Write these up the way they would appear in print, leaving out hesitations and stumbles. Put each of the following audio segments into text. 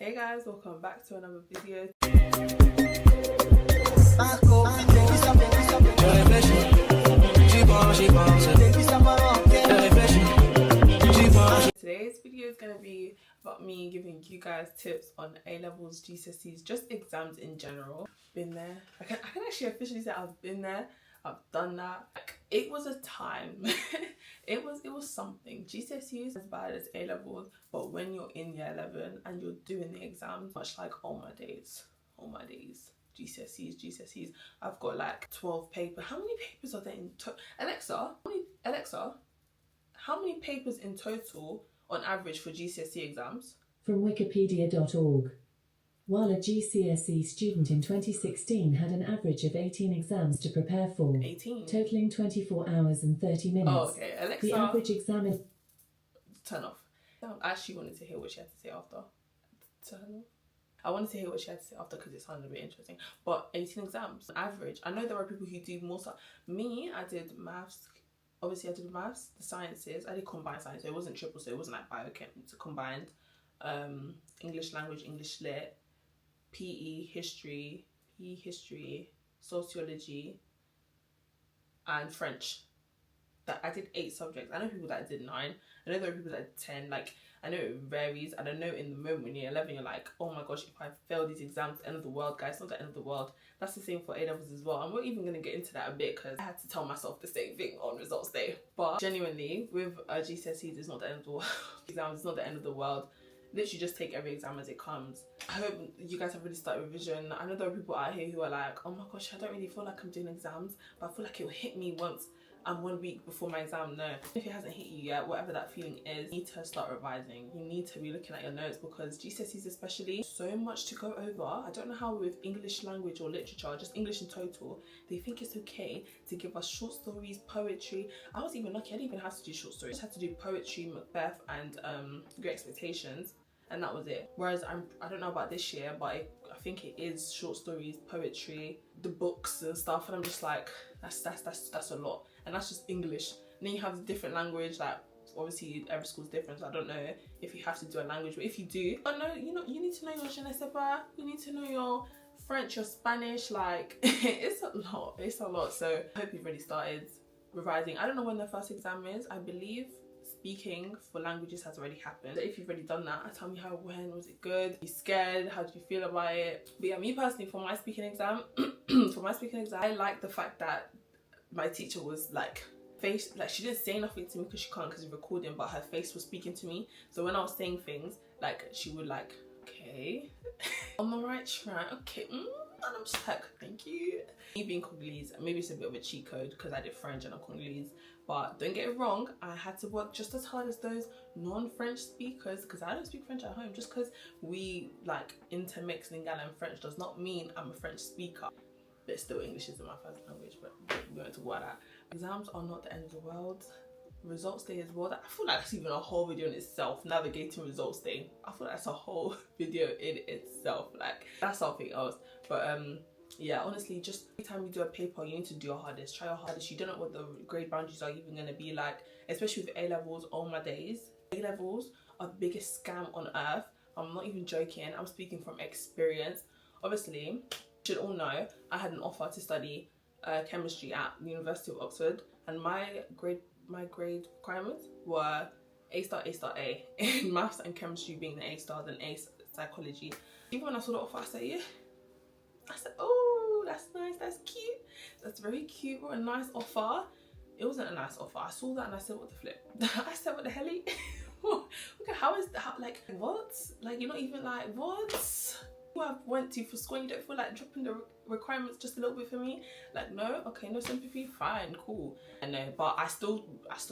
Hey guys, welcome back to another video. Today's video is going to be about me giving you guys tips on A-levels, GCSEs, just exams in general. Been there. I can actually officially say I've been there. I've done that. Like, it was a time. it was something. GCSE is as bad as A-levels, but when you're in year 11 and you're doing the exams, much like all my days, GCSEs. I've got like 12 papers. How many papers are there in total? Alexa, how many papers in total on average for GCSE exams? From wikipedia.org. While a GCSE student in 2016 had an average of 18 exams to prepare for, 18? totaling 24 hours and 30 minutes. Oh, okay. Alexa, the average exam... Turn off. I actually wanted to hear what she had to say after. Turn off. I wanted to hear what she had to say after because it sounded a bit interesting. But 18 exams, average. I know there are people who do more stuff. Me, I did maths. Obviously, I did maths, the sciences. I did combined science, so it wasn't triple, so it wasn't like biochem. It's combined. English language, English lit, PE history, sociology, and French. That I did 8 subjects. I know people that did 9. I know there are people that did 10. Like, I know it varies, and I know in the moment when you're 11, you're like, oh my gosh, if I fail these exams, end of the world, guys. It's not the end of the world. That's the same for A-levels as well. And we're even going to get into that a bit because I had to tell myself the same thing on results day. But genuinely, with GCSEs, it's not the end of the world. Exams, it's not the end of the world. Literally just take every exam as it comes. I hope you guys have really started revision. I know there are people out here who are like, oh my gosh, I don't really feel like I'm doing exams, but I feel like it will hit me once and 1 week before my exam. No, if it hasn't hit you yet, whatever that feeling is, you need to start revising. You need to be looking at your notes because GCSEs especially, so much to go over. I don't know how with English language or literature, just English in total, they think it's okay to give us short stories, poetry. I was even lucky, I didn't even have to do short stories. I just had to do poetry, Macbeth, and Great Expectations. And that was it. Whereas I don't know about this year, but I think it is short stories, poetry, the books and stuff. And I'm just like, that's a lot. And that's just English. And then you have different language, like obviously every school's different. So I don't know if you have to do a language, but if you do, oh no, you need to know your je ne sais pas. You need to know your French, your Spanish. Like it's a lot. It's a lot. So I hope you've already started revising. I don't know when the first exam is. I believe speaking for languages has already happened. If you've already done that, tell me when was it good? Are you scared? How do you feel about it? But yeah, me personally, for my speaking exam, I like the fact that my teacher was like she didn't say nothing to me because she can't because it's recording, but her face was speaking to me. So when I was saying things, like she would like, okay, on the right track, okay, and I'm just like, thank you. Me being Congolese, maybe it's a bit of a cheat code because I did French and I'm Congolese, but don't get it wrong, I had to work just as hard as those non-French speakers because I don't speak French at home. Just because we like intermix Lingala and French does not mean I'm a French speaker. But still, English isn't my first language, but we're going to talk about that. Exams are not the end of the world. Results day as well. I feel like that's even a whole video in itself. Navigating results day. I feel like that's a whole video in itself. Like, that's something else. But yeah, honestly, just every time you do a paper, you need to do your hardest. Try your hardest. You don't know what the grade boundaries are even going to be like, especially with A-levels. Oh my days. A-levels are the biggest scam on earth. I'm not even joking. I'm speaking from experience. Obviously, you should all know I had an offer to study chemistry at the University of Oxford, and my grade requirements were A star, A in maths and chemistry being the A stars and A psychology. Even when I saw the offer, I said, yeah. I said, oh, that's nice, that's cute, that's very cute, what a nice offer. It wasn't a nice offer. I saw that and I said, what the flip? I said, what the hell? Okay, how is that? Like, what? Like, you're not even like, what? Who I've went to for school and you don't feel like dropping the requirements just a little bit for me? Like, no, okay, no sympathy, fine, cool. I know, but I still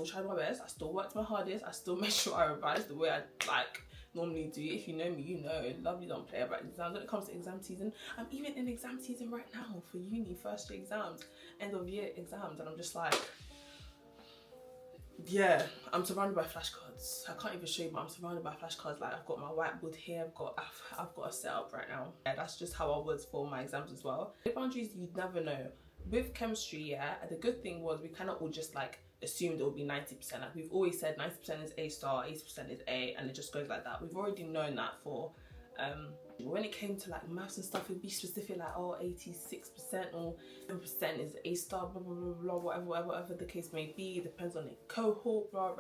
tried my best. I still worked my hardest. I still made sure I revised the way I like normally do. If you know me, you know, lovely don't play about exams. When it comes to exam season, I'm even in exam season right now for uni, first year exams, end of year exams, and I'm just like, yeah, I'm surrounded by flashcards. I can't even show you, but I'm surrounded by flashcards. Like, I've got my whiteboard here, I've got a setup right now. Yeah, that's just how I was for my exams as well. The boundaries, you'd never know. With chemistry, yeah, the good thing was we kind of all just like assumed it would be 90%. Like, we've always said 90% is A star, 80% is A, and it just goes like that. We've already known that for When it came to like maths and stuff, it'd be specific, like 86% or 7% is A star, blah blah blah blah, whatever the case may be. It depends on the cohort, blah,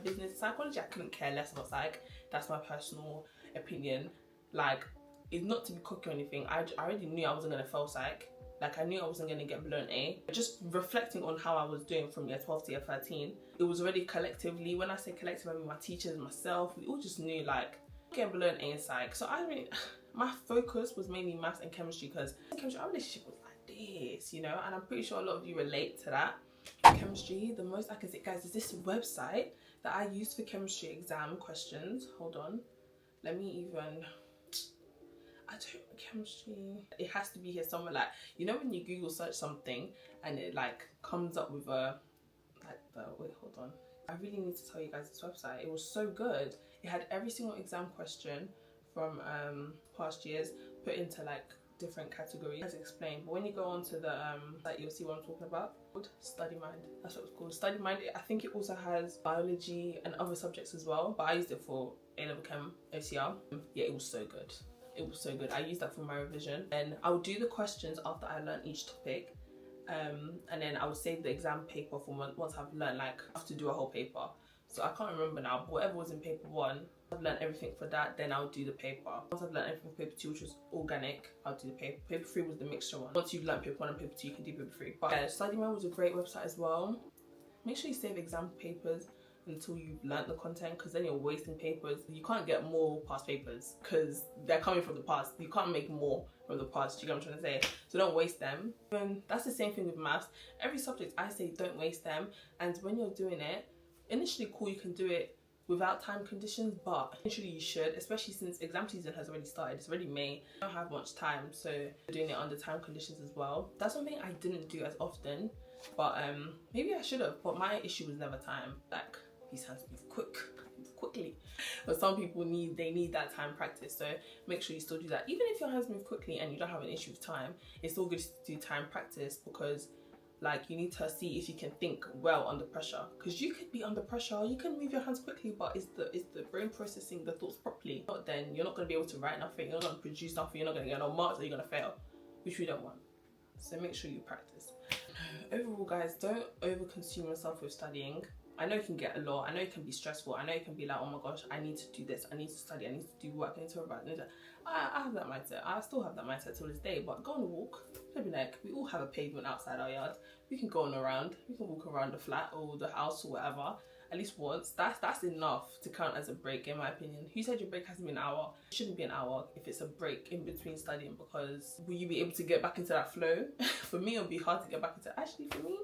business, psychology. I couldn't care less about psych. That's my personal opinion. Like, it's not to be cocky or anything. I already knew I wasn't gonna fail psych. Like, I knew I wasn't gonna get below an A. Just reflecting on how I was doing from year 12 to year 13, it was already collectively. When I say collective, I mean my teachers, myself. We all just knew like getting below an A in psych. So my focus was mainly maths and chemistry, because chemistry, our relationship was like this, you know, and I'm pretty sure a lot of you relate to that. Chemistry, the most I can say, guys, is this website that I used for chemistry exam questions. Hold on, let me even, I don't, chemistry, it has to be here somewhere. Like, you know when you Google search something and it like comes up with a, like the, wait, hold on. I really need to tell you guys this website. It was so good. It had every single exam question from past years put into like different categories as explained. But when you go on to the like, you'll see what I'm talking about. Study Mind, that's what it's called. Study Mind. I think it also has biology and other subjects as well, but I used it for A-level Chem OCR. Yeah, it was so good. It was so good. I used that for my revision, and I would do the questions after I learned each topic, and then I would save the exam paper for once I've learned, like I have to do a whole paper. So I can't remember now, but whatever was in paper 1, I've learned everything for that, then I'll do the paper. Once I've learned everything for paper 2, which was organic, I'll do the paper. Paper 3 was the mixture one. Once you've learned paper 1 and paper 2, you can do paper 3. But yeah, StudyMan was a great website as well. Make sure you save exam papers until you've learnt the content, because then you're wasting papers. You can't get more past papers because they're coming from the past. You can't make more from the past. Do you get what I'm trying to say? So don't waste them. And that's the same thing with maths. Every subject I say don't waste them, and when you're doing it, initially cool, you can do it without time conditions, but eventually you should, especially since exam season has already started. It's already May. You don't have much time, so you're doing it under time conditions as well. That's something I didn't do as often, but maybe I should have. But my issue was never time. Like, these hands move quickly, but some people need that time practice. So make sure you still do that. Even if your hands move quickly and you don't have an issue with time, it's still good to do time practice, because like, you need to see if you can think well under pressure, because you could be under pressure, you can move your hands quickly, but is the brain processing the thoughts properly? Not, then you're not going to be able to write nothing, you're not going to produce nothing, you're not going to get no marks, or you're going to fail, which we don't want. So make sure you practice. Overall, guys, don't over consume yourself with studying. I know it can get a lot, I know it can be stressful, I know it can be like, oh my gosh, I need to do this, I need to study, I need to do work, I need to revise. I have that mindset. I still have that mindset till this day. But go on a walk. Maybe like, we all have a pavement outside our yard. We can go on around. We can walk around the flat or the house or whatever at least once. That's enough to count as a break, in my opinion. Who said your break has to be an hour? It shouldn't be an hour if it's a break in between studying, because will you be able to get back into that flow? For me, it'll be hard to get back into. Actually, for me,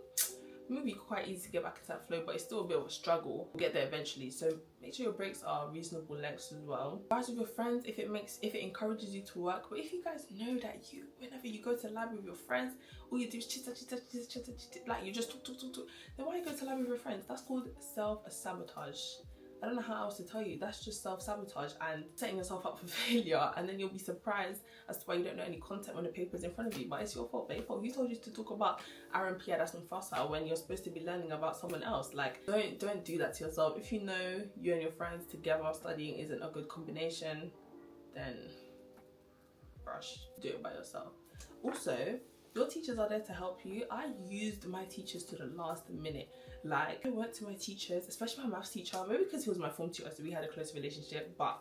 it would be quite easy to get back into that flow, but it's still a bit of a struggle. We'll get there eventually. So make sure your breaks are reasonable lengths as well. Rise with your friends if it encourages you to work. But if you guys know that whenever you go to the library with your friends, all you do is chit like you just talk, then why you go to the library with your friends? That's called self-sabotage. I don't know how else to tell you. That's just self-sabotage and setting yourself up for failure, and then you'll be surprised as to why you don't know any content when the paper's in front of you. But it's your fault, babe. Who told you to talk about RMP that's not facile when you're supposed to be learning about someone else? Like, don't do that to yourself. If you know you and your friends together studying isn't a good combination, then brush, do it by yourself. Also, your teachers are there to help you. I used my teachers to the last minute. Like, I went to my teachers, especially my maths teacher, maybe because he was my form tutor, so we had a close relationship, but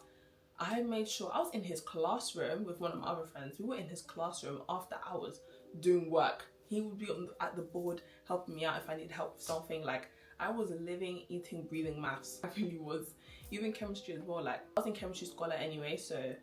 I made sure I was in his classroom with one of my other friends. We were in his classroom after hours doing work. He would be at the board helping me out if I needed help with something. Like, I was living, eating, breathing maths. I really was. Even chemistry as well. Like, I was in chemistry scholar anyway, so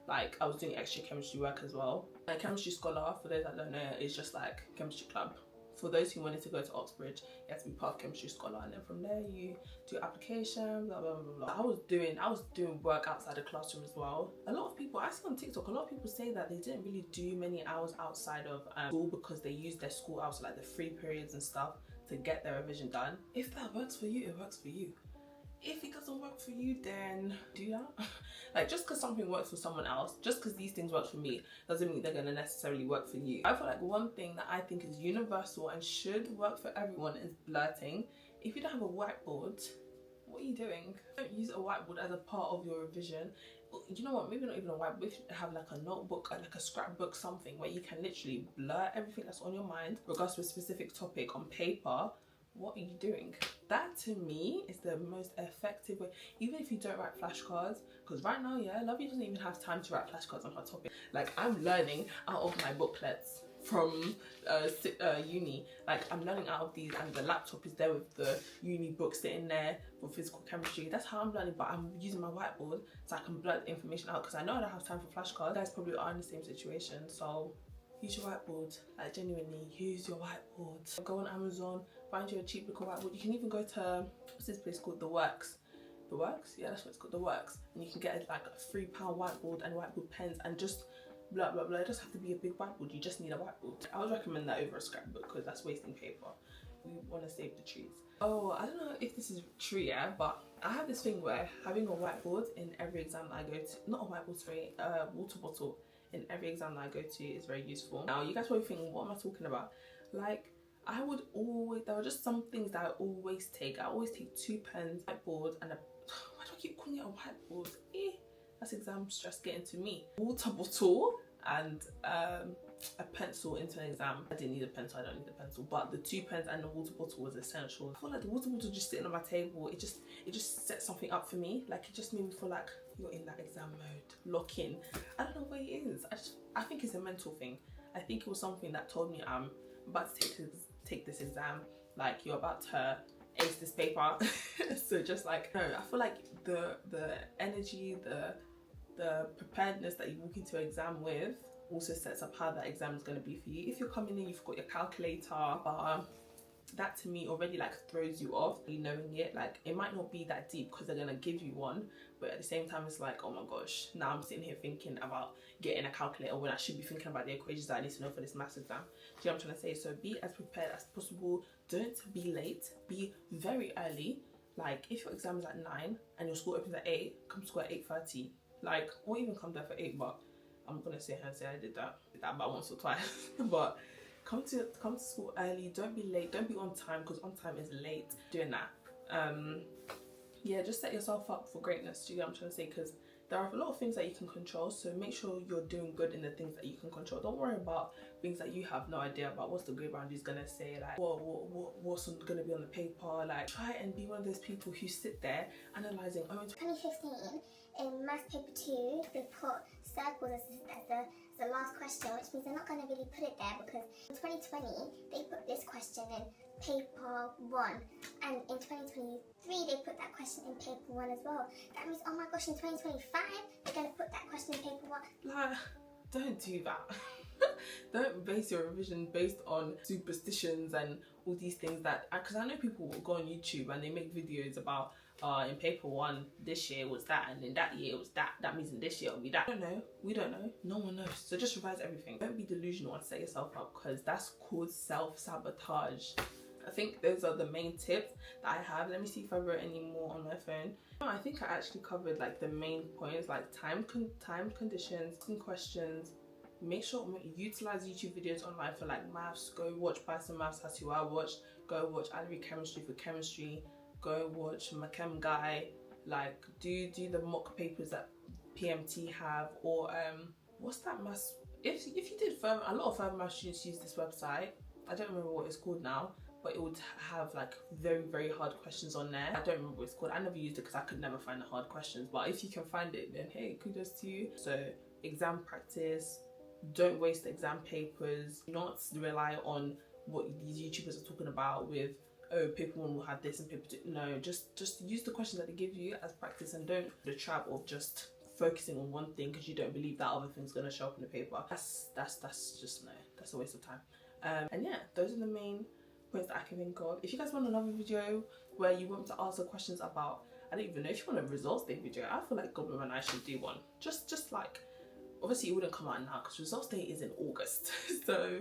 like I was doing extra chemistry work as well. Like, chemistry scholar, for those that don't know, is just like chemistry club. For those who wanted to go to Oxbridge, you have to be part of chemistry scholar, and then from there you do application, blah blah blah blah. I was doing work outside the classroom as well. A lot of people, I see on TikTok, a lot of people say that they didn't really do many hours outside of school because they used their school hours, like the free periods and stuff, to get their revision done. If that works for you, it works for you. If it doesn't work for you, then do that. Like, just because something works for someone else, just because these things work for me, doesn't mean they're going to necessarily work for you. I feel like one thing that I think is universal and should work for everyone is blurting. If you don't have a whiteboard, what are you doing? Don't use a whiteboard as a part of your revision. you know what, maybe not even a whiteboard, if you have like a notebook or like a scrapbook, something where you can literally blur everything that's on your mind regards to a specific topic on paper. What are you doing? That to me is the most effective way, even if you don't write flashcards, because right now, yeah, Lovey doesn't even have time to write flashcards on her topic. Like, I'm learning out of my booklets from uni. Like, I'm learning out of these, and the laptop is there with the uni book sitting there for physical chemistry. That's how I'm learning, but I'm using my whiteboard so I can blurt the information out, because I know I don't have time for flashcards. You guys probably are in the same situation, so use your whiteboard. Like, genuinely, use your whiteboard. Go on Amazon, find you a cheap little whiteboard. You can even go to, what's this place called? The Works. The Works? Yeah, that's what it's called, The Works. And you can get like a £3 whiteboard and whiteboard pens and just blah blah blah. It doesn't have to be a big whiteboard, you just need a whiteboard. I would recommend that over a scrapbook, because that's wasting paper. We want to save the trees. Oh, I don't know if this is true, yeah, but I have this thing where having a whiteboard in every exam that I go to, not a whiteboard, sorry, a water bottle in every exam that I go to is very useful. Now, you guys probably think, what am I talking about? Like, I would always, there are just some things that I always take. I always take 2 pens, whiteboard, and a, why do I keep calling it a whiteboard? That's exam stress getting to me. Water bottle and a pencil into an exam. I didn't need a pencil, I don't need a pencil, but the 2 pens and the water bottle was essential. I feel like the water bottle just sitting on my table, it just set something up for me. Like, it just made me feel like you're in that exam mode, lock in. I don't know what it is. I think it's a mental thing. I think it was something that told me I'm about to take this exam, like you're about to ace this paper. So just like, no, I feel like the energy, the preparedness that you walk into an exam with also sets up how that exam is going to be for you. If you're coming in, you've got your calculator, but that to me already like throws you off, you knowing it. Like, it might not be that deep because they're going to give you one, but at the same time it's like, oh my gosh, now I'm sitting here thinking about getting a calculator when I should be thinking about the equations that I need to know for this maths exam. Do you know what I'm trying to say? So be as prepared as possible. Don't be late, be very early. Like, if your exam is at 9 and your school opens at 8, come to school at 8:30. Like, or even come there for 8, but I'm gonna sit here and say I did that about once or twice. But come to school early, don't be late, don't be on time, because on time is late. Doing that. Yeah, just set yourself up for greatness. Do you get what I'm trying to say? Because there are a lot of things that you can control, so make sure you're doing good in the things that you can control. Don't worry about things that you have no idea about. What's the grade boundaries gonna say? Like, what's gonna be on the paper? Like, try and be one of those people who sit there analysing. Oh, 2015, in maths paper 2, they put circles as the last question, which means they're not going to really put it there, because in 2020, they put this question in paper 1, and in 2023, they put that question in paper 1 as well. That means, oh my gosh, in 2025, they're going to put that question in paper 1. Like, don't do that. Don't base your revision based on superstitions and all these things that, because I know people will go on YouTube and they make videos about in paper 1 this year was that, and in that year it was that. That means in this year it'll be that. I don't know. We don't know. No one knows. So just revise everything. Don't be delusional and set yourself up, because that's called self-sabotage. I think those are the main tips that I have. Let me see if I wrote any more on my phone. I think I actually covered like the main points, like time conditions, asking questions. Make sure utilize YouTube videos online for like maths. Go watch Python Maths, that's who I watched. Go watch Alary Chemistry for chemistry. Go watch Machem Guy. Like, do the mock papers that PMT have, or what's that maths? If you did further, a lot of further maths students use this website. I don't remember what it's called now, but it would have like very, very hard questions on there. I don't remember what it's called. I never used it because I could never find the hard questions, but if you can find it, then hey, kudos to you. So exam practice, don't waste exam papers. Do not rely on what these YouTubers are talking about with, oh, paper 1 will have this and paper 2. No, just use the questions that they give you as practice, and don't the trap of just focusing on one thing because you don't believe that other thing's going to show up in the paper. That's just, no, that's a waste of time. And yeah, those are the main points that I can think of. If you guys want another video where you want to answer questions about, I don't even know, if you want a results day video, I feel like Goblin and I should do one. Just like, obviously it wouldn't come out now because results day is in August. So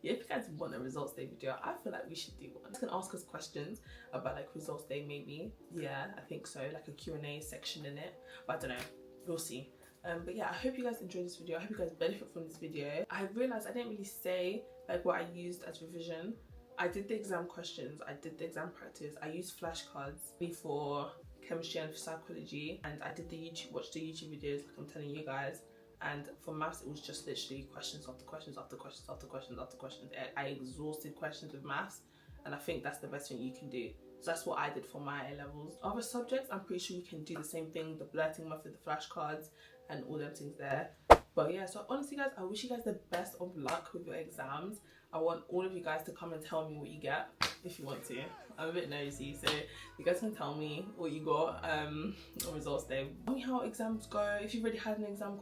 yeah, if you guys want a results day video, I feel like we should do one. You can ask us questions about like results day maybe. Yeah, I think so, like a Q&A section in it, but I don't know, we'll see. But yeah, I hope you guys enjoyed this video. I hope you guys benefit from this video. I realized I didn't really say like what I used as revision. I did the exam questions, I did the exam practice, I used flashcards for chemistry and psychology, and I did watched the YouTube videos like I'm telling you guys. And for maths, it was just literally questions after questions after questions after questions after questions. I exhausted questions with maths, and I think that's the best thing you can do. So that's what I did for my A levels. Other subjects, I'm pretty sure you can do the same thing, the blurting method, the flashcards, and all them things there. But yeah, so honestly guys, I wish you guys the best of luck with your exams. I want all of you guys to come and tell me what you get, if you want to. I'm a bit nosy, so you guys can tell me what you got on results day. Tell me how exams go. If you've already had an exam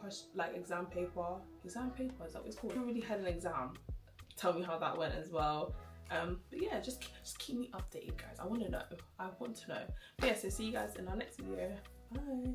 paper, is that what it's called? If you already had an exam, tell me how that went as well. But yeah, just keep me updated, guys. I want to know. But yeah, so see you guys in our next video. Bye.